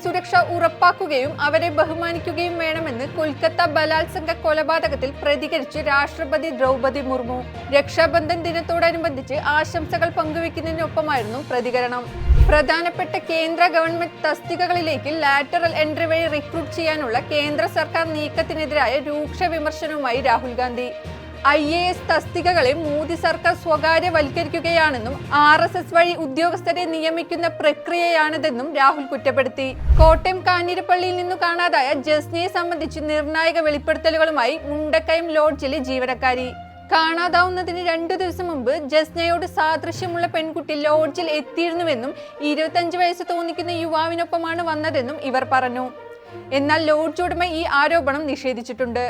സുരക്ഷ ഉറപ്പാക്കുകയും അവരെ ബഹുമാനിക്കുകയും വേണമെന്ന് കൊൽക്കത്ത ബലാത്സംഗ കൊലപാതകത്തിൽ പ്രതികരിച്ച് രാഷ്ട്രപതി ദ്രൗപദി മുർമു. രക്ഷാബന്ധൻ ദിനത്തോടനുബന്ധിച്ച് ആശംസകൾ പങ്കുവെക്കുന്നതിനൊപ്പമായിരുന്നു പ്രതികരണം. പ്രധാനപ്പെട്ട കേന്ദ്ര ഗവൺമെന്റ് തസ്തികകളിലേക്ക് ലാറ്ററൽ എൻട്രി വഴി റിക്രൂട്ട് ചെയ്യാനുള്ള കേന്ദ്ര സർക്കാർ നീക്കത്തിനെതിരായ രൂക്ഷ വിമർശനവുമായി രാഹുൽ ഗാന്ധി. IAS തസ്തികകളെ മോദി സർക്കാർ സ്വകാര്യവൽക്കരിക്കുകയാണെന്നും RSS വഴി ഉദ്യോഗസ്ഥരെ നിയമിക്കുന്ന പ്രക്രിയയാണിതെന്നും രാഹുൽ കുറ്റപ്പെടുത്തി. കോട്ടയം കാഞ്ഞിരപ്പള്ളിയിൽ നിന്നു കാണാതായ ജസ്നയെ സംബന്ധിച്ച് നിർണായക വെളിപ്പെടുത്തലുകളുമായി മുണ്ടക്കയം ലോഡ്ജിലെ ജീവനക്കാരി. കാണാതാവുന്നതിന് 2 ദിവസം മുമ്പ് ജസ്നയോട് സാദൃശ്യമുള്ള പെൺകുട്ടി ലോഡ്ജിൽ എത്തിയിരുന്നുവെന്നും 25 വയസ്സ് തോന്നിക്കുന്ന യുവാവിനൊപ്പമാണ് വന്നതെന്നും ഇവർ പറഞ്ഞു. എന്നാൽ ലോഡ്ജ് ഉടമ ഈ ആരോപണം നിഷേധിച്ചിട്ടുണ്ട്.